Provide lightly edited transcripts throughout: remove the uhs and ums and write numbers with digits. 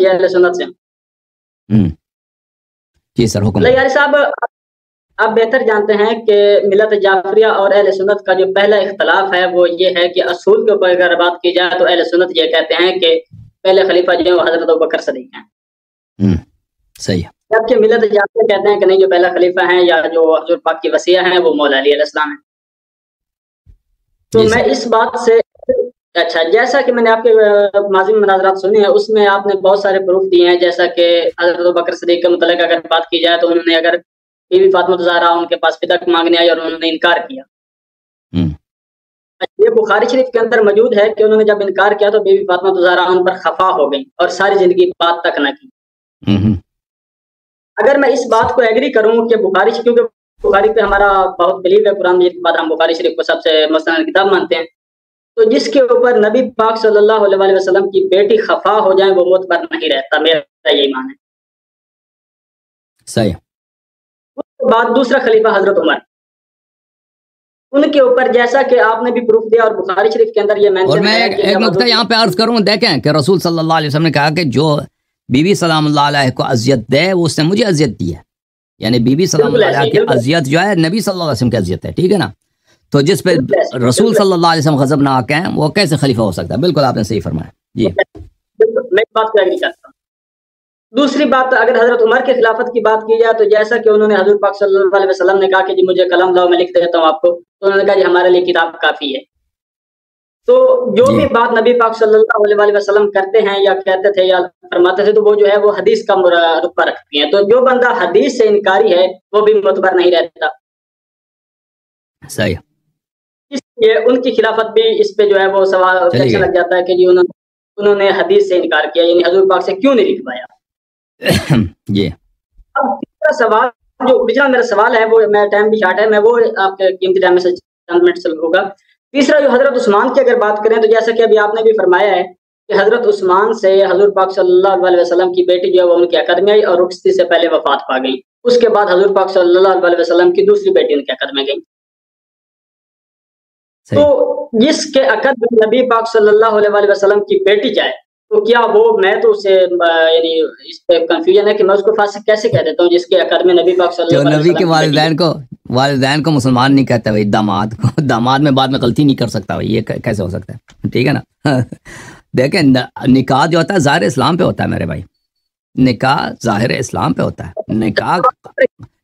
یہ اہل سنت سے ہوں۔ جی سر حکم۔ لیاری صاحب آپ بہتر جانتے ہیں کہ ملت جعفریہ اور اہل سنت کا جو پہلا اختلاف ہے وہ یہ ہے کہ اصول کے اوپر اگر بات کی جائے تو اہل سنت یہ کہتے ہیں کہ پہلے خلیفہ جو ہے وہ حضرت ابوبکر صدیق ہیں، صحیح ہے، جبکہ ملت جعفریہ کہتے ہیں کہ نہیں، جو پہلا خلیفہ ہیں یا جو حضور پاک کی وصیہ ہیں وہ مولا علی علیہ السلام ہیں۔ تو میں اس بات سے اچھا، جیسا کہ میں نے آپ کے ماضی میں مناظرات سنے ہیں اس میں آپ نے بہت سارے پروف دیے ہیں، جیسا کہ حضرت ابوبکر صدیق کے متعلق اگر بات کی جائے تو انہوں نے اگر بی بی فاطمہ الزہرا ان کے پاس فدیہ مانگنے آئی اور انہوں نے انکار کیا، یہ بخاری شریف کے اندر موجود ہے کہ انہوں نے جب انکار کیا تو بی بی فاطمہ الزہرا ان پر خفا ہو گئی اور ساری زندگی بات تک نہ کی۔ اگر میں اس بات کو ایگری کروں کہ بخاری، کیونکہ بخاری پہ ہمارا بہت بلیو ہے، قرآن مجید کے بعد ہم بخاری شریف کو سب سے مستند کتاب مانتے ہیں، تو جس کے اوپر نبی پاک صلی اللہ علیہ وسلم کی بیٹی خفا ہو جائیں وہ معتبر نہیں رہتا، میرا یہی مان ہے۔ صحیح۔ اس کے بعد دوسرا خلیفہ حضرت عمر، ان کے اوپر جیسا کہ آپ نے بھی پروف دیا اور بخاری شریف کے اندر یہ مینشن ہے۔ اور میں ایک نقطہ یہاں پہ عرض کروں، دیکھیں کہ رسول صلی اللہ علیہ وسلم نے کہا کہ جو بی بی سلام اللہ علیہ کو اذیت دے وہ اس نے مجھے اذیت دی ہے، یعنی بی بی سلام اللہ علیہ کی اذیت جو ہے نبی صلی اللہ علیہ وسلم کی اذیت ہے، ٹھیک ہے نا؟ تو جس پہ رسول صلی اللہ علیہ وسلم غضبناک ہیں وہ کیسے خلیفہ ہو سکتا ہے؟ بالکل آپ نے صحیح فرمایا جی۔ میں بات کرنا چاہتا ہوں۔ دوسری بات، اگر حضرت عمر کے خلافت کی بات کی جائے تو جیسا کہ انہوں نے حضور پاک صلی اللہ علیہ وسلم نے کہا کہ جی مجھے قلم لاؤ میں لکھ دیتا ہوں آپ کو، تو انہوں نے کہا جی ہمارے لیے کتاب کافی ہے۔ تو جو بھی بات نبی پاک صلی اللہ علیہ وسلم کرتے ہیں یا کہتے تھے یا فرماتے تھے تو وہ جو ہے وہ حدیث کا رتبہ رکھتی ہیں، تو جو بندہ حدیث سے انکاری ہے وہ بھی معتبر نہیں رہتا۔ صحیح۔ اس لیے ان کی خلافت بھی اس پہ جو ہے وہ سوال اچھا لگ جاتا ہے کہ جی انہوں نے حدیث سے انکار کیا، یعنی حضور پاک سے کیوں نہیں لکھوایا۔ جی۔ اب تیسرا سوال جو اوریجنل میرا سوال ہے وہ، میں ٹائم بھی شارٹ ہے، میں وہ آپ کے قیمتی ٹائم میں سے چند منٹ سے ہوگا۔ تیسرا جو حضرت عثمان کی اگر بات کریں تو جیسا کہ ابھی آپ نے بھی فرمایا ہے کہ حضرت عثمان سے حضور پاک صلی اللہ علیہ وسلم کی بیٹی جو ہے وہ ان کے عقد میں آئی اور رخصتی سے پہلے وفات پا گئی، اس کے بعد حضور پاک صلی اللہ علیہ وسلم کی دوسری بیٹی ان کے عقد میں گئی۔ تو جس کے عقد میں نبی پاک صلی اللہ علیہ وسلم کی بیٹی جائے تو کیا وہ، میں تو اسے یعنی اس پہ کنفیوژن ہے کہ میں اس کو فاسق کیسے کہہ دیتا ہوں جس کے عقد میں نبی پاک صلی اللہ علیہ وسلم کے والدین کو مسلمان نہیں کہتا بھائی، داماد میں بعد میں غلطی نہیں کر سکتا بھائی، یہ کیسے ہو سکتا ہے؟ ٹھیک ہے نا؟ دیکھیں نکاح جو ہوتا ہے ظاہر اسلام پہ ہوتا ہے میرے بھائی، نکاح ظاہر اسلام پہ ہوتا ہے۔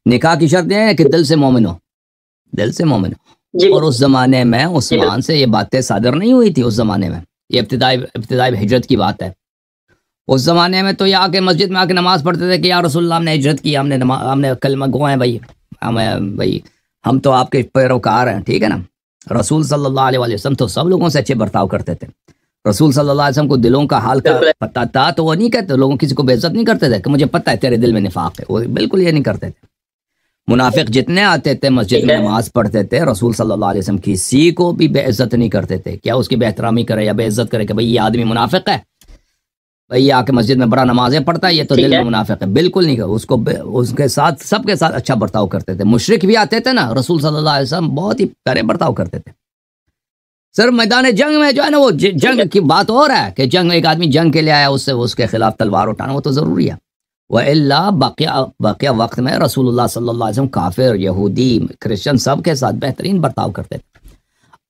نکاح کی شرط یہ ہے کہ دل سے مومن ہو، دل سے مومن ہو، اور اس زمانے میں عثمان سے یہ باتیں صادر نہیں ہوئی تھی۔ اس زمانے میں یہ ابتدائی ہجرت کی بات ہے۔ اس زمانے میں تو یہ آ کے مسجد میں آ کے نماز پڑھتے تھے کہ یا رسول اللہ ہم نے ہجرت کی، ہم نے کلمہ گو ہیں بھائی، ہم تو آپ کے پیروکار ہیں، ٹھیک ہے نا؟ رسول صلی اللہ علیہ وسلم تو سب لوگوں سے اچھے برتاؤ کرتے تھے۔ رسول صلی اللہ علیہ وسلم کو دلوں کا حال کا پتہ تھا تو وہ نہیں کہتے، لوگوں کسی کو بے عزت نہیں کرتے تھے کہ مجھے پتہ ہے تیرے دل میں نفاق ہے، وہ بالکل یہ نہیں کرتے تھے۔ منافق جتنے آتے تھے مسجد میں نماز پڑھتے تھے، رسول صلی اللہ علیہ وسلم کسی کو بھی بے عزت نہیں کرتے تھے، کیا اس کی بے احترامی کرے یا بے عزت کرے کہ بھئی یہ آدمی منافق ہے، بھئی یہ آ کے مسجد میں بڑا نمازیں پڑھتا ہے، یہ تو دل میں منافق ہے، بالکل نہیں کرو اس کو، اس کے ساتھ سب کے ساتھ اچھا برتاؤ کرتے تھے۔ مشرک بھی آتے تھے نا، رسول صلی اللہ علیہ وسلم بہت ہی پیارے برتاؤ کرتے تھے۔ صرف میدان جنگ میں جو ہے نا وہ جنگ کی بات ہو رہا ہے کہ جنگ میں ایک آدمی جنگ کے لیے آیا، اس کے خلاف تلوار اٹھانا وہ تو ضروری ہے، وَإِلَّا باقیہ وقت میں رسول اللہ صلی اللہ علیہ وسلم کافر، یہودی، کرسچن سب کے ساتھ بہترین برتاؤ کرتے تھے۔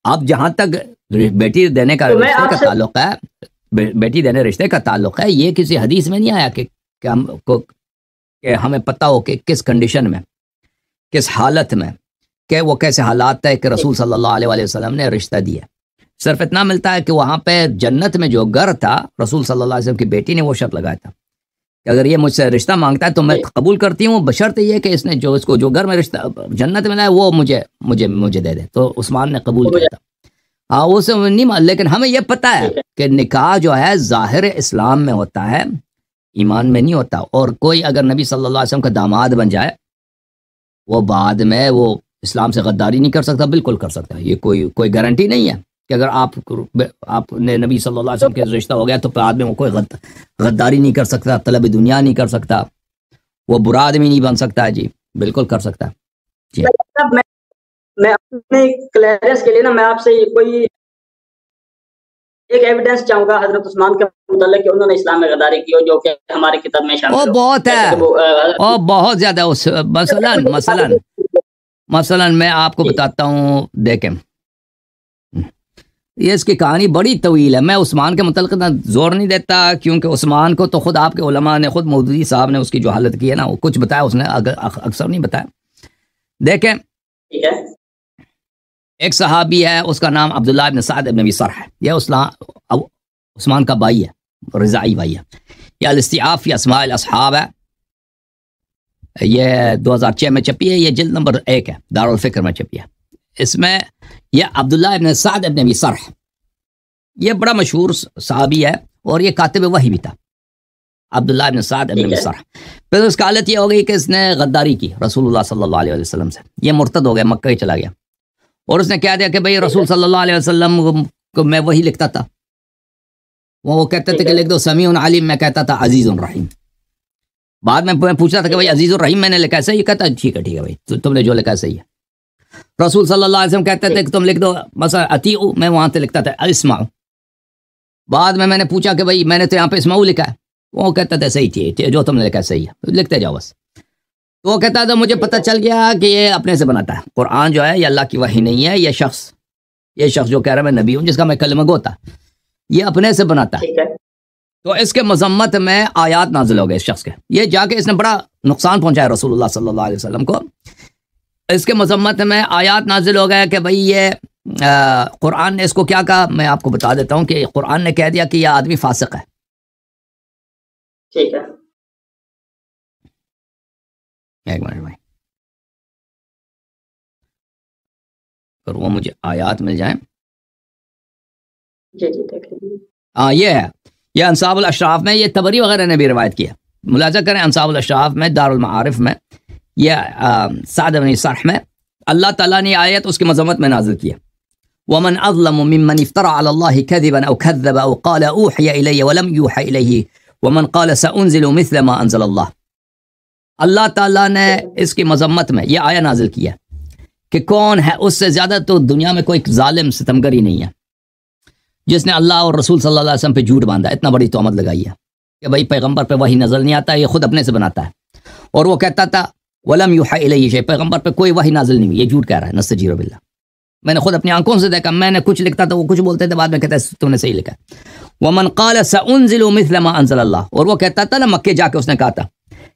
اب جہاں تک بیٹی دینے کا رشتے کا تعلق ہے، بیٹی دینے رشتے کا تعلق ہے، یہ کسی حدیث میں نہیں آیا کہ ہمیں پتہ ہو کہ کس کنڈیشن میں، کس حالت میں، کہ وہ کیسے حالات ہے کہ رسول صلی اللہ علیہ وسلم نے رشتہ دیا۔ صرف اتنا ملتا ہے کہ وہاں پہ جنت میں جو گھر تھا، رسول صلی اللہ علیہ وسلم کی بیٹی نے وہ شرط لگایا تھا کہ اگر یہ مجھ سے رشتہ مانگتا ہے تو میں قبول کرتی ہوں، بشرط یہ کہ اس کو جو گھر میں رشتہ جنت میں ہے وہ مجھے دے دے۔ تو عثمان نے قبول کیا تھا۔ ہاں اسے نہیں مان، لیکن ہمیں یہ پتہ ہے کہ نکاح جو ہے ظاہر اسلام میں ہوتا ہے، ایمان میں نہیں ہوتا۔ اور کوئی اگر نبی صلی اللہ علیہ وسلم کا داماد بن جائے وہ بعد میں وہ اسلام سے غداری نہیں کر سکتا، بالکل کر سکتا ہے۔ یہ کوئی گارنٹی نہیں ہے کہ اگر آپ نے نبی صلی اللہ علیہ وسلم کے رشتہ ہو گیا تو بعد میں وہ کوئی غداری نہیں کر سکتا، طلب دنیا نہیں کر سکتا، وہ برا آدمی نہیں بن سکتا۔ جی بالکل کر سکتا ہے۔ جی میں اپنے کلیئرنس کے لیے نا میں آپ سے کوئی ایک ایویڈنس چاہوں گا حضرت عثمان کے متعلق کہ انہوں نے اسلام میں غداری کی ہو، جو کہ ہماری کتاب میں شامل وہ بہت ہے، اور بہت زیادہ مثلا میں آپ کو بتاتا ہوں، دیکھیں یہ اس کی کہانی بڑی طویل ہے، میں عثمان کے متعلق زور نہیں دیتا، کیونکہ عثمان کو تو خود آپ کے علماء نے، خود مودودی صاحب نے اس کی جو حالت کی ہے نا، وہ کچھ بتایا اس نے، اکثر نہیں بتایا۔ دیکھیں ایک صحابی ہے، اس کا نام عبداللہ ابن سعد ابن ابی سرح ہے، یہ عثمان کا بھائی ہے، رضاعی بھائی ہے۔ یہ الاستیعاب فی اسماء الاصحاب ہے، یہ 2006 میں چھپی ہے، یہ جلد نمبر 1 ہے، دارالفکر میں چھپی ہے۔ اس میں یہ عبداللہ ابن سعد ابن ابی سرح، یہ بڑا مشہور صحابی ہے اور یہ کاتب وحی بھی تھا، عبداللہ ابن سعد ابن ابی سرح۔ پھر اس کا حالت یہ ہو گئی کہ اس نے غداری کی رسول اللہ صلی اللہ علیہ وسلم سے، یہ مرتد ہو گیا، مکہ ہی چلا گیا، اور اس نے کہہ دیا کہ بھئی رسول صلی اللہ علیہ وسلم کو میں وہی لکھتا تھا، وہ کہتے تھے کہ لکھ دو سمیع علیم، میں کہتا تھا عزیز الرحیم۔ بعد میں پوچھتا تھا کہ بھئی عزیز الرحیم میں نے لکھا ہے صحیح؟ کہتا ٹھیک ہے بھئی، تم نے جو لکھا ہے صحیح ہے۔ رسول صلی اللہ علیہ وسلم کہتے تھے کہ تم لکھ دو مثلا اطیعوا، میں وہاں سے لکھتا تھا اسمعوا۔ بعد میں نے پوچھا کہ بھئی میں نے تو یہاں پہ اسمعوا لکھا ہے، وہ کہتا تھا صحیح تھی، جو تم نے لکھا ہے صحیح ہے، لکھتے جاؤ بس۔ تو وہ کہتا تھا مجھے پتہ چل گیا کہ یہ اپنے سے بناتا ہے، قرآن جو ہے یہ اللہ کی وحی نہیں ہے، یہ شخص جو کہہ رہا ہے میں نبی ہوں، جس کا میں کلمہ گو تھا، یہ اپنے سے بناتا ہے۔ تو اس کے مذمت میں آیات نازل ہو گئے اس شخص کے، یہ جا کے اس نے بڑا نقصان پہنچایا رسول اللہ صلی اللہ علیہ وسلم کو، اس کے مذمت میں آیات نازل ہو گیا کہ بھئی یہ قرآن نے اس کو کیا کہا، میں آپ کو بتا دیتا ہوں کہ قرآن نے کہہ دیا کہ یہ آدمی فاسق ہے۔ ٹھیک ہے، ایک منٹ بھائی، اگر وہ مجھے آیات مل جائیں۔ جی دیکھ لیجیے۔ ہاں یہ ہے، یہ انصاب الاشراف میں، یہ طبری وغیرہ نے بھی روایت کیا، ملاحظہ کریں انصاب الاشراف میں، دارالمعارف میں، یہ سعد بن سرح میں اللہ تعالیٰ نے آیت اس کی مذمت میں نازل کیا، ومن اظلم ممن افترى على الله كذبا او كذب او قال اوحي الي ولم يوحى اليه ومن قال سانزل مثل ما انزل الله۔ اللہ تعالیٰ نے اس کی مذمت میں یہ آیت نازل کیا کہ کون ہے اس سے زیادہ تو دنیا میں کوئی ظالم ستمگر ہی نہیں ہے جس نے اللہ اور رسول صلی اللہ علیہ وسلم پہ جھوٹ باندھا، اتنا بڑی تہمت لگائی ہے کہ بھائی پیغمبر پہ وحی نازل نہیں آتا، یہ خود اپنے سے بناتا ہے، اور وہ کہتا تھا ولم یوحی الیہ شیء، پیغمبر پہ کوئی وحی نازل نہیں ہوئی، یہ جھوٹ کہہ رہا ہے، نستجیر باللہ، میں نے خود اپنی آنکھوں سے دیکھا، میں نے کچھ لکھتا تھا وہ کچھ بولتے تھے، بعد میں کہتا ہے تم نے صحیح لکھا ہے۔ ومن قال سانزل مثل ما انزل اللہ، اور وہ کہتا تھا نا مکے جا کے اس نے کہا تھا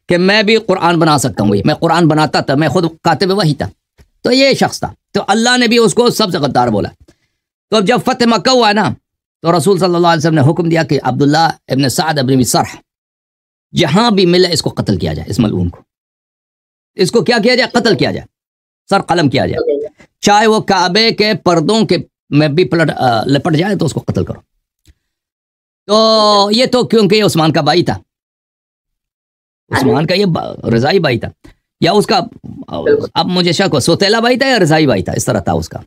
کہ میں بھی قرآن بنا سکتا ہوں، میں قرآن بناتا تھا، میں خود کاتب وحی تھا، تو یہ شخص تھا، تو اللہ نے بھی اس کو سب سے غدار بولا۔ تو جب فتح مکہ ہوا نا، تو رسول صلی اللہ علیہ وسلم نے حکم دیا کہ عبداللہ ابن سعد ابن ابی سرح جہاں بھی ملے اس کو قتل کیا جائے، اس ملعون کو، اس کو کیا کیا جائے؟ قتل کیا جائے، سر قلم کیا جائے، چاہے وہ کعبے کے پردوں کے میں بھی لپٹ جائے تو اس کو قتل کرو۔ تو یہ تو کیونکہ یہ عثمان کا بھائی تھا، عثمان کا یہ رضائی بھائی تھا، یا اس کا، اب مجھے شک ہو سوتیلا بھائی تھا یا رضائی بھائی تھا، اس طرح تھا اس کا۔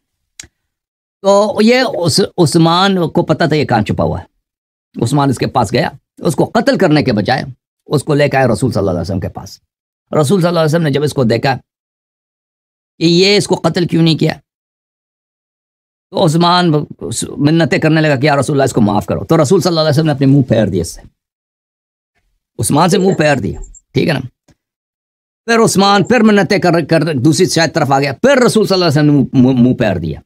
تو یہ عثمان کو پتہ تھا یہ کہاں چھپا ہوا ہے، عثمان اس کے پاس گیا، اس کو قتل کرنے کے بجائے اس کو لے کے آئے رسول صلی اللہ علیہ وسلم کے پاس۔ رسول صلی اللہ علیہ وسلم نے جب اس کو دیکھا کہ یہ اس کو قتل کیوں نہیں کیا، تو عثمان منتیں کرنے لگا کہ یا رسول اللہ اس کو معاف کرو، تو رسول صلی اللہ علیہ وسلم نے اپنے منہ پھیر دیا، اس سے عثمان سے منہ پھیر دیا، ٹھیک ہے نا۔ پھر عثمان پھر منتیں کر دوسری شاید طرف آ گیا، پھر رسول صلی اللہ علیہ وسلم نے منہ پھیر دیا،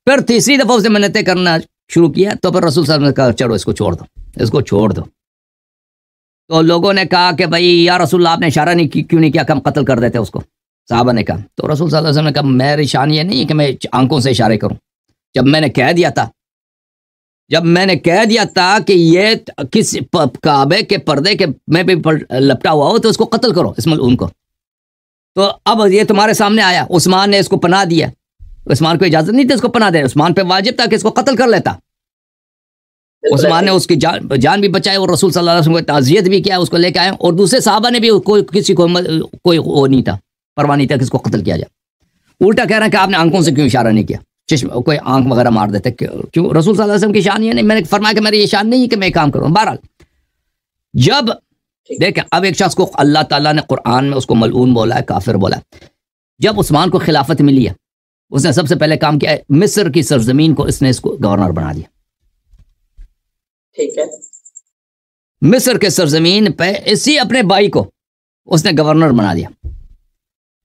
پھر تیسری دفعہ اسے منتیں کرنا شروع کیا، تو پھر رسول صلی اللہ علیہ وسلم نے کہا چلو اس کو چھوڑ دو، اس کو چھوڑ دو۔ تو لوگوں نے کہا کہ بھائی یا رسول اللہ آپ نے اشارہ نہیں کیوں نہیں کیا کہ ہم قتل کر دیتے اس کو، صحابہ نے کہا۔ تو رسول صلی اللہ علیہ وسلم نے کہا میری شان یہ نہیں ہے کہ میں آنکھوں سے اشارے کروں، جب میں نے کہہ دیا تھا کہ یہ کس کعبے کے پردے کے میں بھی لپٹا ہوا ہو تو اس کو قتل کرو، اس ملعون کو، تو اب یہ تمہارے سامنے آیا، عثمان نے اس کو پناہ دیا، عثمان کو اجازت نہیں تھی اس کو پناہ دے، عثمان پہ واجب تھا کہ اس کو قتل کر لیتا، عثمان نے اس کی جان بھی بچائی اور رسول صلی اللہ علیہ وسلم کو تعزیت بھی کیا، اس کو لے کے آئے، اور دوسرے صحابہ نے بھی کسی کو کوئی وہ نہیں تھا، پرواہ نہیں تھا کہ اس کو قتل کیا جائے، الٹا کہہ رہے ہیں کہ آپ نے آنکھوں سے کیوں اشارہ نہیں کیا، چشم کوئی آنکھ وغیرہ مار دیتے، کیوں؟ رسول صلی اللہ علیہ وسلم کی شان یہ نہیں، میں نے فرمایا کہ میری یہ شان نہیں ہے کہ میں کام کروں۔ بہرحال جب دیکھیں اب ایک شخص کو اللہ تعالیٰ نے قرآن میں اس کو ملعون بولا ہے، کافر بولا ہے، جب عثمان کو خلافت ملی ہے اس نے سب سے پہلے کام کیا ہے، مصر کی سرزمین کو اس نے اس کو گورنر بنا دیا، ٹھیک ہے. مصر کے سرزمین پہ اسی اپنے بھائی کو اس نے گورنر بنا دیا،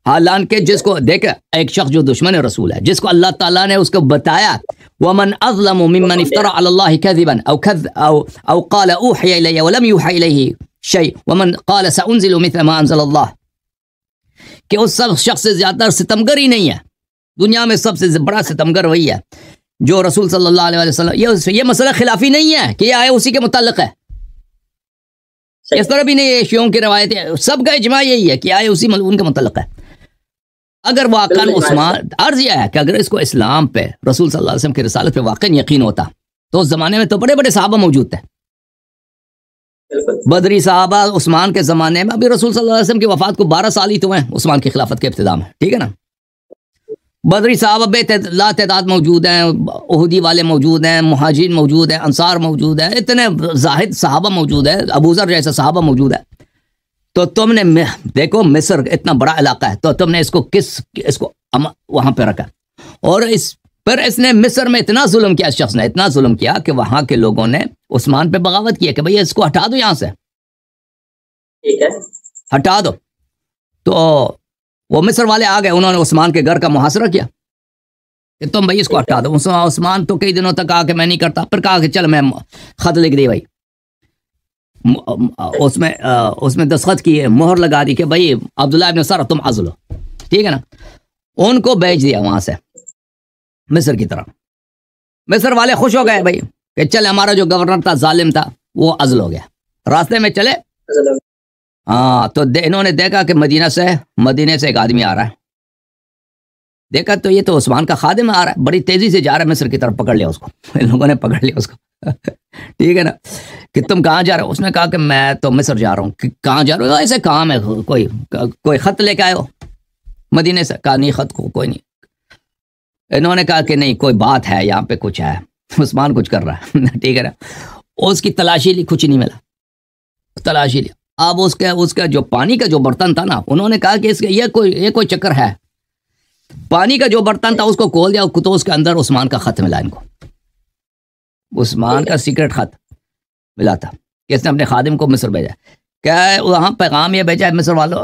حالانکہ جس کو دیکھا ایک شخص جو دشمن رسول ہے، جس کو اللہ تعالیٰ نے اس کو بتایا وَمَنْ أَظْلَمُ مِمَّنِ افْتَرَى عَلَى اللَّهِ كَذِبًا أَوْ قَالَ أُوحِيَ إِلَيَّ وَلَمْ يُوحَ إِلَيْهِ شَيْءٌ وَمَنْ قَالَ سَأُنزِلُ مِثْلَ مَا أَنزَلَ اللَّهُ، کہ اس سب شخص سے زیادہ ستمگر ہی نہیں ہے دنیا میں، سب سے بڑا ستمگر وہی ہے جو رسول صلی اللہ علیہ وسلم، یہ مسئلہ خلافی نہیں ہے کہ یہ آئے اسی کے متعلق ہے، اس طرح بھی نہیں ہے، شیعوں کی روایت ہے، سب کا اجماع یہی ہے کہ آئے اسی ملعون کے متعلق ہے. اگر واقعا عثمان، عرض یہ ہے کہ اگر اس کو اسلام پہ، رسول صلی اللہ علیہ وسلم کی رسالت پہ واقعا یقین ہوتا تو اس زمانے میں تو بڑے بڑے صحابہ موجود تھے، بدری صحابہ عثمان کے زمانے میں. ابھی رسول صلی اللہ علیہ وسلم کی وفات کو 12 سال ہی تو ہیں عثمان کی خلافت کے ابتدا میں، ٹھیک ہے نا. بدری صحابہ بے تعداد موجود ہیں، احدی والے موجود ہیں، مہاجرین موجود ہیں، انصار موجود ہیں، اتنے زاہد صحابہ موجود ہیں، ابو ذر جیسے صحابہ موجود ہیں. تو تم نے دیکھو مصر اتنا بڑا علاقہ ہے، تو تم نے اس کو وہاں پہ رکھا، اور اس نے مصر میں اتنا ظلم کیا، اس شخص نے اتنا ظلم کیا کہ وہاں کے لوگوں نے عثمان پہ بغاوت کی کہ بھئی اس کو ہٹا دو یہاں سے، ٹھیک ہے، ہٹا دو. تو وہ مصر والے آ گئے، انہوں نے عثمان کے گھر کا محاصرہ کیا کہ تم بھائی اس کو ہٹا دو. عثمان تو کئی دنوں تک کہا کہ میں نہیں کرتا، پھر کہا کہ چل میں خط لکھ دی بھائی، اس میں دستخط کی، مہر لگا دی کہ بھائی عبداللہ ابن سر تم عزل ہو، ٹھیک ہے نا. ان کو بھیج دیا وہاں سے مصر کی طرف. مصر والے خوش ہو گئے بھائی کہ چل ہمارا جو گورنر تھا ظالم تھا وہ عزل ہو گیا. راستے میں چلے، ہاں تو انہوں نے دیکھا کہ مدینے سے ایک آدمی آ رہا ہے. دیکھا تو یہ تو عثمان کا خادم آ رہا ہے، بڑی تیزی سے جا رہا ہے مصر کی طرف. پکڑ لیا اس کو، ان لوگوں نے پکڑ لیا اس کو ٹھیک ہے نا. کہ تم کہاں جا رہے ہو؟ اس نے کہا کہ میں تو مصر جا رہا ہوں. کہاں جا رہے ہو؟ ایسے کام ہے، کوئی خط لے کے آئے ہو مدینے سے؟ کہا نہیں، خط کوئی نہیں. انہوں نے کہا کہ نہیں کوئی بات ہے یہاں پہ، کچھ ہے، عثمان کچھ کر رہا ہے ٹھیک ہے نا. اس کی تلاشی لی، کچھ نہیں ملا، تلاشی لی. اب اس کا جو پانی کا جو برتن تھا نا، انہوں نے کہا کہ یہ کوئی چکر ہے. پانی کا جو برتن تھا اس کو کھول دیا تو اس کے اندر عثمان کا خط ملا، ان کو عثمان کا سیکرٹ خط ملا تھا کہ اس نے اپنے خادم کو مصر بھیجا. کیا وہاں پیغام یہ بھیجا ہے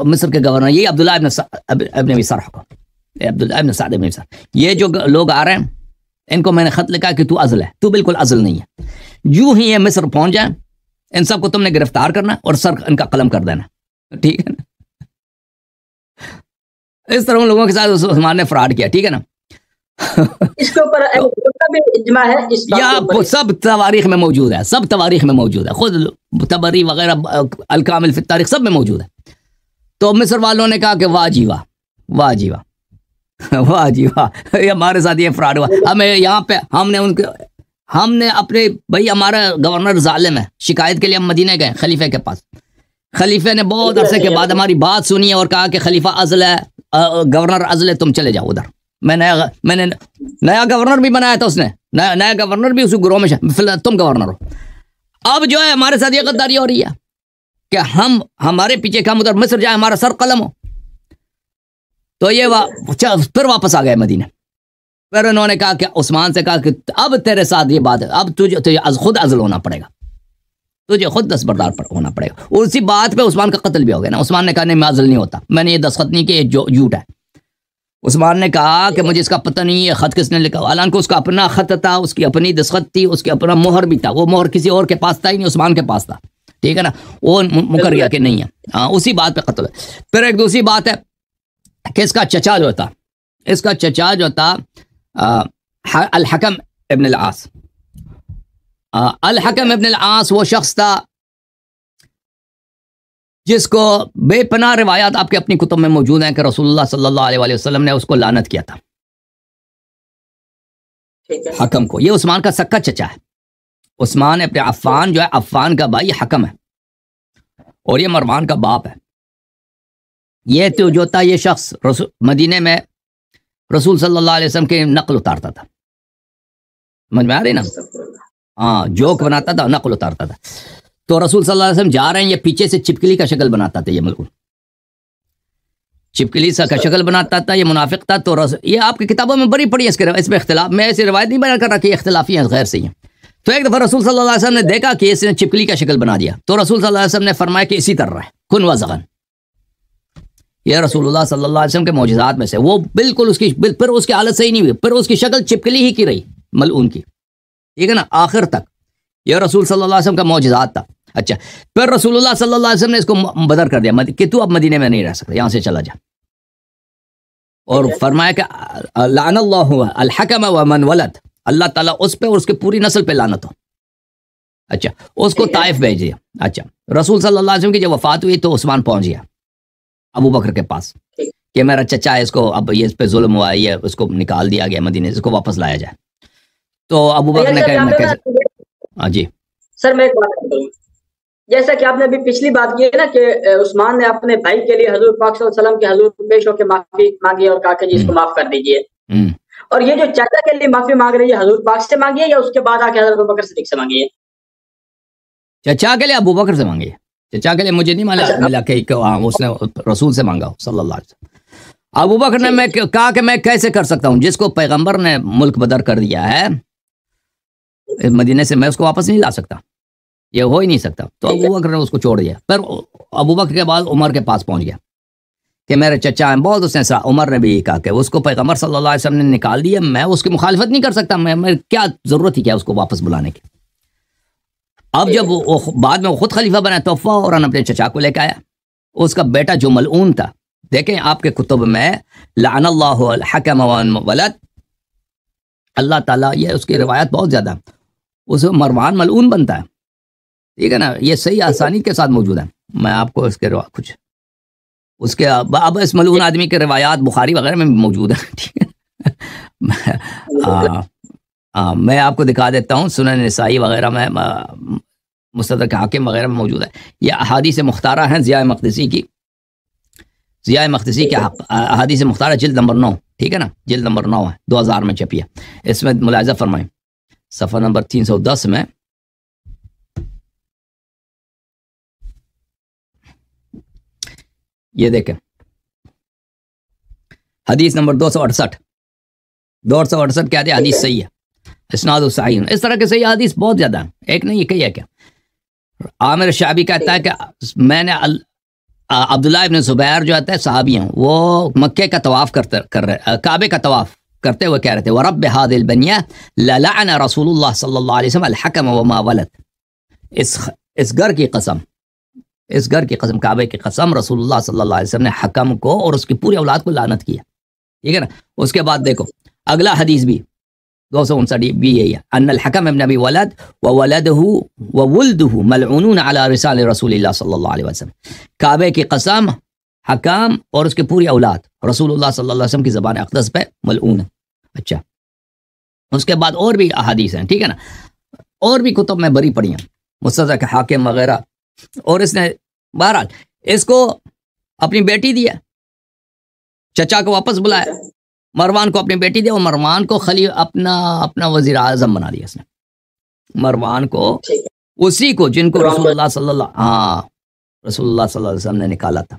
مصر کے گورنر، یہ عبداللہ ابن ابی سرح کو، عبداللہ ابن سعد ابن سرح، یہ جو لوگ آ رہے ہیں ان کو میں نے خط لکھا کہ تو عزل ہے، تو بالکل عزل نہیں ہے. جو ہی یہ مصر پہنچ جائیں ان سب کو تم نے گرفتار کرنا اور سر ان کا قلم کر دینا، ٹھیک ہے نا. اس طرح ان لوگوں کے ساتھ عثمان نے فراڈ کیا، ٹھیک ہے نا. اس کے اوپر اجماع ہے، اس یا سب تواریخ میں موجود ہے، سب تواریخ میں موجود ہے، خود تبری وغیرہ الکامل فی التاریخ سب میں موجود ہے. تو مصر والوں نے کہا کہ واہ جی واہ، واہ جی واہ، واہ جی واہ، یہ ہمارے ساتھ یہ فراڈ ہوا. ہمیں یہاں پہ ہم نے اپنے بھائی ہمارا گورنر ظالم ہے، شکایت کے لیے ہم مدینے گئے خلیفے کے پاس. خلیفے نے بہت عرصے کے بعد ہماری بات سنی اور کہا کہ خلیفہ عزل ہے، گورنر عزل ہے، تم چلے جاؤ ادھر. میں نے نیا گورنر بھی بنایا تھا اس نے، نیا گورنر بھی اسی گروہ میں، تم گورنر ہو. اب جو ہے ہمارے ساتھ یہ غداری ہو رہی ہے کہ ہمارے پیچھے ہم ادھر مصر جائے، ہمارا سر قلم ہو. تو یہ پھر واپس آ گئے مدینہ. پھر انہوں نے کہا کہ عثمان سے کہا کہ اب تیرے ساتھ یہ بات ہے، اب تجھے خود عزل ہونا پڑے گا، تجھے خود دستبردار ہونا پڑے گا. اسی بات پہ عثمان کا قتل بھی ہو گیا نا. عثمان نے کہا نہیں میں عزل نہیں ہوتا، میں نے یہ دستخط نہیں کہ یہ جھوٹ ہے. عثمان نے کہا کہ مجھے اس کا پتہ نہیں ہے خط کس نے لکھا، حالانکہ اس کا اپنا خط تھا، اس کی اپنی دستخط تھی، اس کی اپنا مہر بھی تھا. وہ مہر کسی اور کے پاس تھا ہی نہیں، عثمان کے پاس تھا، ٹھیک ہے نا. وہ مکر گیا کہ نہیں ہے. ہاں اسی بات پہ قتل ہے. پھر ایک دوسری بات ہے کہ اس کا چچا جو تھا الحکم ابن العاص. الحکم ابن العاص وہ شخص تھا جس کو بے پناہ روایات آپ کے اپنی کتب میں موجود ہیں کہ رسول اللہ صلی اللہ علیہ وسلم نے اس کو لعنت کیا تھا، حکم کو. یہ عثمان کا سکا چچا ہے. عثمان ابن عفان جو ہے، عفان کا بھائی حکم ہے، اور یہ مروان کا باپ ہے. یہ تو جو تھا یہ شخص مدینے میں رسول صلی اللہ علیہ وسلم کے نقل اتارتا تھا، سمجھ میں آ رہی نا. ہاں جوک بناتا تھا، نقل اتارتا تھا. تو رسول صلی اللہ علیہ وسلم جا رہے ہیں، یہ پیچھے سے چپکلی کا شکل بناتا تھا، یہ ملعون چپکلی سا کا شکل بناتا تھا، یہ منافق تھا. تو یہ آپ کی کتابوں میں بڑی پڑی ہے، اس میں اختلاف، میں ایسی روایت نہیں بیان کر رہا کہ اختلافی ہیں، غیر صحیح ہیں. تو ایک دفعہ رسول صلی اللہ علیہ وسلم نے دیکھا کہ اس نے چپکلی کا شکل بنا دیا، تو رسول صلی اللہ علیہ وسلم نے فرمایا کہ اسی طرح ہے، کن وزغن. یہ رسول اللہ صلی اللہ علیہ وسلم کے معجزات میں سے. وہ بالکل اس کی پھر اس کی حالت صحیح نہیں ہوئی، پھر اس کی شکل چپکلی ہی کی رہی ملعون کی، ٹھیک ہے نا، آخر تک. یہ رسول صلی اللہ علیہ وسلم کا معجزات تھا. اچھا پھر رسول اللہ صلی اللہ علیہ وسلم نے اس کو بدر کر دیا کہ تو اب مدینے میں نہیں رہ سکتا، یہاں سے چلا جا. اور فرمایا کہ لعن اللہ الحکم ومن ولد، اللہ تعالیٰ اس پہ اور اس کی پوری نسل پہ لعنت ہو. اچھا اس کو طائف بھیج دیا. اچھا رسول صلی اللہ علیہ وسلم کی جب وفات ہوئی تو عثمان پہنچ گیا ابو بکر کے پاس کہ میرا چچا ہے، اس کو اب یہ اس پہ ظلم ہوا ہے، یہ اس کو نکال دیا گیا مدینے سے، اس کو واپس لایا جائے. تو ابو بکر نے کہا کیسے؟ ہاں جی سر میں ایک بات کروں، جیسا کہ آپ نے ابھی پچھلی بات کی ہے نا کہ عثمان نے اپنے بھائی کے لیے حضور پاک صلی اللہ علیہ وسلم کے حضور پیش ہو کے معافی مانگی اور کہا کہ جی اس کو معاف کر دیجئے، اور یہ جو چچا کے لیے معافی مانگ رہی ہے حضور پاک سے مانگی ہے یا اس کے بعد آ کے حضرت ابو بکر صدیق سے مانگی ہے؟ چچا کے لیے ابو بکر سے مانگی ہے. چچا کے لیے مجھے نہیں ملا کہ اس نے رسول سے مانگا صلی اللہ علیہ وسلم. ابو بکر نے میں کہا کہ میں کیسے کر سکتا ہوں، جس کو پیغمبر نے ملک بدر کر دیا ہے مدینے سے، میں اس کو واپس نہیں لا سکتا، یہ ہو ہی نہیں سکتا. تو ابو بکر نے اس کو چھوڑ دیا. پھر ابو بکر کے بعد عمر کے پاس پہنچ گیا کہ میرے چچا ہیں بہت، اس نے عمر نے بھی کہا کہ اس کو پیغمبر صلی اللہ علیہ وسلم نے نکال دیا، میں اس کی مخالفت نہیں کر سکتا، میں کیا ضرورت ہی کیا اس کو واپس بلانے کی. اب جب وہ بعد میں وہ خود خلیفہ بنا تو فوراً اپنے چچا کو لے کے آیا. اس کا بیٹا جو ملعون تھا، دیکھیں آپ کے کتب میں لعن اللہ الحکم ولد، اللہ تعالیٰ، یہ اس کی روایت بہت زیادہ، اس میں مروان ملعون بنتا ہے، ٹھیک ہے نا، یہ صحیح آسانی کے ساتھ موجود ہے. میں آپ کو اس کے کچھ اس کے اب اس ملعون آدمی کے روایات بخاری وغیرہ میں بھی موجود ہیں، ٹھیک ہے. میں آپ کو دکھا دیتا ہوں، سنن نسائی وغیرہ میں، مستدرک حاکم وغیرہ میں موجود ہے. یہ احادیث مختارہ ہیں ضیاء مقدسی کی، ضیاء مقدسی کے احادیث مختارہ جلد نمبر 9، ٹھیک ہے نا، جلد نمبر 9 ہے، 2000 میں چھپی ہے. اس میں ملاحظہ فرمائیں صفحہ نمبر 310 میں یہ دیکھیں حدیث نمبر 268 کہتے ہیں حدیث صحیح ہے، اسناد صحیح. اس طرح کے صحیح حدیث بہت زیادہ ہیں، ایک نہیں یہ کئی ہے. کیا عامر شعبی کہتا ہے کہ میں نے عبداللہ ابن زبیر جو آتا ہے صحابی ہیں، وہ مکے کا طواف کر رہے، کعبے کا طواف کرتے ہوئے کہہ رہے تھے وَرَبِّ هَذِهِ الْبَنْيَةِ لَلَعَنَ رسول اللہ صلی اللہ علیہ وسلم الحکم وما ولد. اس گھر کی قسم، اس گھر کی قسم، کعبے کی قسم، رسول اللہ صلی اللہ علیہ وسلم نے حکم کو اور اس کی پوری اولاد کو لعنت کیا، ٹھیک ہے نا. اس کے بعد دیکھو اگلا حدیث بھی 259 بھی یہی ہے، ان الحکم ابن ابی ولد وولدہ ملعونون علی رسال رسول اللہ صلی اللہ علیہ وسلم. کعبے کی قسم، حکام اور اس کی پوری اولاد رسول اللہ صلی اللہ علیہ وسلم کی زبان اقدس پہ ملعون ہے. اچھا اس کے بعد اور بھی احادیث ہیں، ٹھیک ہے نا، اور بھی کتب میں بری پڑی ہیں، مستدرک حاکم وغیرہ. اور اس نے بہرحال اس کو اپنی بیٹی دیا، چچا کو واپس بلایا، مروان کو اپنی بیٹی دیا، اور مروان کو اپنا وزیر اعظم بنا دیا. اس نے مروان کو، اسی کو جن کو رسول اللہ صلی اللہ علیہ وسلم نے نکالا تھا.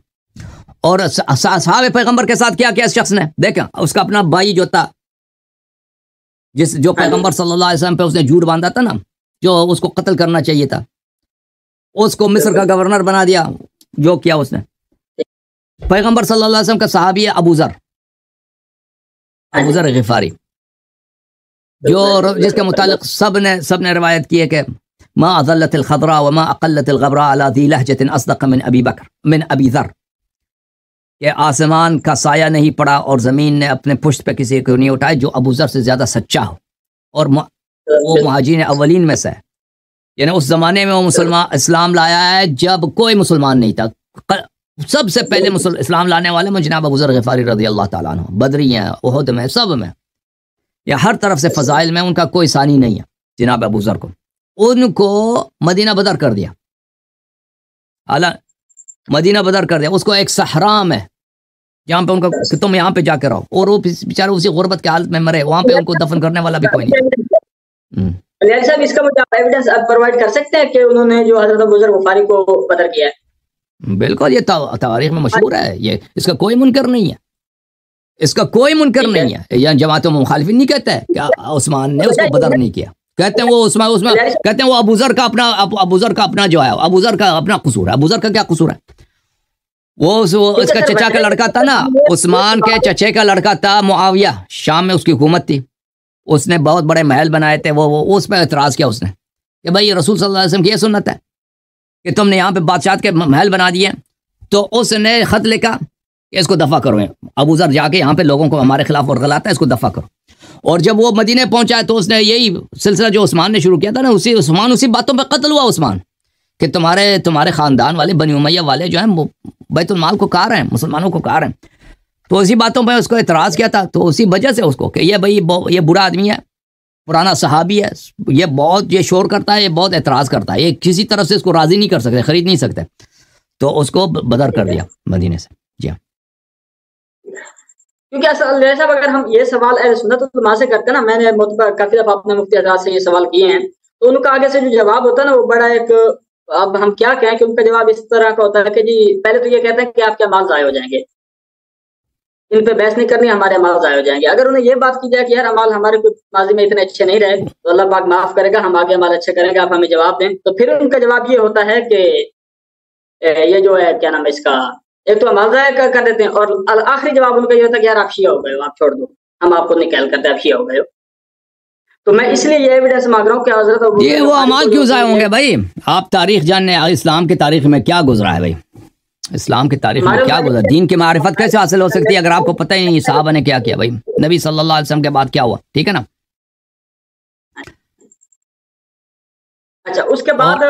اور صحابہ پیغمبر کے ساتھ کیا کیا اس شخص نے، دیکھا اس کا اپنا بھائی جو تھا، جو پیغمبر صلی اللہ علیہ وسلم پہ اس نے جھوٹ باندھا تھا نا، جو اس کو قتل کرنا چاہیے تھا، اس کو مصر کا گورنر بنا دیا. جو کیا اس نے، پیغمبر صلی اللہ علیہ وسلم کا صحابی ہے ابو ذر غفاری، جس کے متعلق سب نے روایت کی ہے کہ ما اضلت الخضراء وما اقلت الغبراء على ذي لهجة اصدق من ابی ذر، کہ آسمان کا سایہ نہیں پڑا اور زمین نے اپنے پشت پہ کسی کو نہیں اٹھائے جو ابو ذر سے زیادہ سچا ہو، اور وہ مہاجرین اولین میں سے ہے. یعنی اس زمانے میں وہ اسلام لایا ہے جب کوئی مسلمان نہیں تھا. سب سے پہلے اسلام لانے والے میں جناب ابو ذر غفاری رضی اللہ تعالیٰ عنہ، بدری ہیں، احد میں، سب میں، یا ہر طرف سے فضائل میں ان کا کوئی ثانی نہیں ہے. جناب ابو ذر کو ان کو مدینہ بدر کر دیا، مدینہ بدر کر دیا. اس کو ایک صحرا میں جہاں پہ ان کا کہ تم یہاں پہ جا کے رہو، اور وہ بیچارے اسی غربت کے حالت میں مرے، وہاں پہ ان کو دفن کرنے والا بھی کوئی نہیں. صاحب اس کا مجھے ایویڈنس پرووائڈ کر سکتے ہیں کہ انہوں نے جو حضرت ابو ذر غفاری کو بدر کیا ہے؟ بالکل، یہ تاریخ میں مشہور ہے، یہ اس کا کوئی منکر نہیں ہے، اس کا کوئی منکر نہیں ہے. یا جماعتوں میں مخالفین نہیں کہتا ہے کہ عثمان نے اس کو بدر نہیں کیا. کہتے ہیں وہ اس میں کہتے ہیں وہ ابوذر کا اپنا جو ہے ابوذر کا اپنا قصور ہے. ابوذر کا کیا قصور ہے؟ وہ اس کا چچا کا لڑکا تھا نا، عثمان کے چچے کا لڑکا تھا معاویہ، شام میں اس کی حکومت تھی، اس نے بہت بڑے محل بنائے تھے، وہ اس پہ اعتراض کیا اس نے کہ بھائی رسول صلی اللہ علیہ وسلم کی یہ سنت ہے کہ تم نے یہاں پہ بادشاہت کے محل بنا دیے. تو اس نے خط لکھا کہ اس کو دفع کرو، ابوذر جا کے یہاں پہ لوگوں کو ہمارے خلاف ورغلاتا ہے، اس کو دفع کرو. اور جب وہ مدینے پہنچا تو اس نے یہی سلسلہ جو عثمان نے شروع کیا تھا نا، اسی باتوں پہ قتل ہوا عثمان کہ تمہارے خاندان والے بنی امیہ والے جو ہیں بیت المال کو کھا رہے ہیں، مسلمانوں کو کھا رہے ہیں. تو اسی باتوں پہ اس کو اعتراض کیا تھا. تو اسی وجہ سے اس کو کہ یہ برا آدمی ہے، پرانا صحابی ہے، یہ شور کرتا ہے، یہ بہت اعتراض کرتا ہے، یہ کسی طرف سے اس کو راضی نہیں کر سکتے، خرید نہیں سکتے. تو اس کو بدر کر دیا مدینے سے. جی ہاں، کیونکہ صاحب اگر ہم یہ سوال اہل سنت والجماعت سے کرتے ہیں نا، میں نے کافی دفعہ اپنے مفتی حضرات سے یہ سوال کیے ہیں، تو ان کا آگے سے جو جواب ہوتا ہے نا وہ بڑا ایک، اب ہم کیا کہیں کہ ان کا جواب اس طرح کا ہوتا ہے کہ جی پہلے تو یہ کہتے ہیں کہ آپ کے اعمال ضائع ہو جائیں گے، ان پہ بحث نہیں کرنی، ہمارے اعمال ضائع ہو جائیں گے. اگر انہیں یہ بات کی جائے کہ یار اعمال ہمارے کچھ ماضی میں اتنے اچھے نہیں رہے تو اللہ پاک معاف کرے گا، ہم آگے اعمال اچھے کریں گے، آپ ہمیں جواب دیں، تو پھر ان کا جواب یہ ہوتا ہے کہ یہ جو ہے کیا نام ہے اس کا، ایک تو اعمال ضائع کر دیتے ہیں، اور آخری جواب ان کا یہ ہوتا ہے کہ یار آپ شیعہ ہو گئے ہو، آپ چھوڑ دو، ہم آپ کو نکال کرتے آپ شیعہ ہو گئے ہو. تو میں اس لیے یہ ایویڈنس مانگ رہا ہوں کہ حضرت یہ وہ اعمال کیوں ضائع ہوں گے بھائی؟ آپ تاریخ جاننے، اسلام کی تاریخ میں کیا گزرا ہے بھائی؟ اسلام کی تاریخ میں کیا گزرا؟ دین کی معرفت کیسے حاصل ہو سکتی ہے اگر آپ کو پتہ ہی نہیں صحابہ نے کیا کیا بھائی؟ نبی صلی اللہ علیہ وسلم کے بعد کیا ہوا؟ ٹھیک ہے نا. اچھا اس کے بعد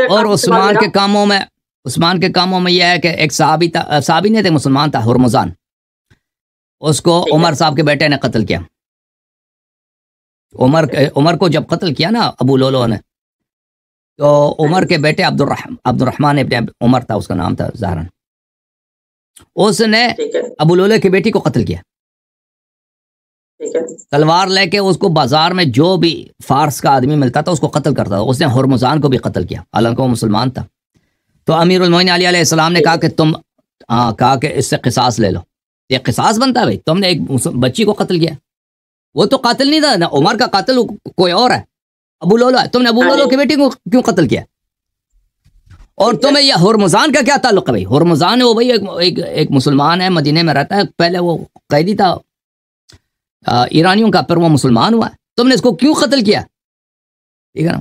اور عثمان کے کاموں میں یہ ہے کہ ایک صحابی نہیں تھے، مسلمان تھا، ہرمزان، اس کو عمر صاحب کے بیٹے نے قتل کیا. عمر کو جب قتل کیا نا ابو لولو نے، تو عمر کے بیٹے عبد الرحمن ابن عمر تھا، اس کا نام تھا ظاہراً، اس نے ابو لولو کی بیٹی کو قتل کیا. تلوار لے کے اس کو بازار میں جو بھی فارس کا آدمی ملتا تھا اس کو قتل کرتا تھا. اس نے ہرمزان کو بھی قتل کیا، حالانکہ وہ مسلمان تھا. تو امیر المومنین علی علیہ السلام نے کہا کہ اس سے قصاص لے لو. یہ قصاص بنتا ہے بھائی، تم نے ایک بچی کو قتل کیا، وہ تو قاتل نہیں تھا نا، عمر کا قاتل کوئی اور ہے، ابو لولو ہے، تم نے ابو لولو کی بیٹی کو کیوں قتل کیا؟ اور تمہیں یہ ہرمزان کا کیا تعلق ہے بھائی؟ ہرمزان ہے وہ بھائی ایک مسلمان ہے، مدینے میں رہتا ہے، پہلے وہ قیدی تھا ایرانیوں کا، پھر وہ مسلمان ہوا ہے، تم نے اس کو کیوں قتل کیا؟ ٹھیک ہے نا.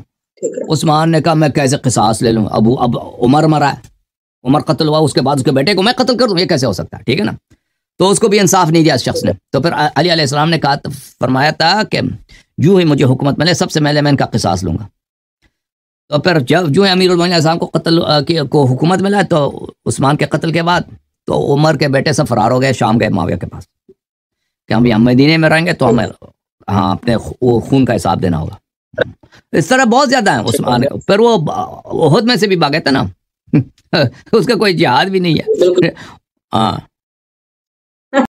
عثمان نے کہا میں کیسے قصاص لے لوں، اب عمر مرا ہے، عمر قتل ہوا، اس کے بعد اس کے بیٹے کو میں قتل کر دوں، یہ کیسے ہو سکتا ہے؟ ٹھیک ہے نا. تو اس کو بھی انصاف نہیں دیا اس شخص نے. تو پھر علی علیہ السلام نے کہا، فرمایا تھا کہ جو ہی مجھے حکومت ملے سب سے پہلے میں ان کا قصاص لوں گا. تو پھر جو امیر المومنین السلام کو حکومت ملا تو عثمان کے قتل کے بعد تو عمر کے بیٹے سب فرار ہو گئے، شام گئے معاویہ کے پاس کہ ہم مدینے میں رہیں گے تو ہمیں اپنے خون کا حساب دینا ہوگا. اس طرح بہت زیادہ ہیں عثمان. پھر وہ احد میں سے بھی بھاگے تھے نا اس کا کوئی جہاد بھی نہیں ہے. ہاں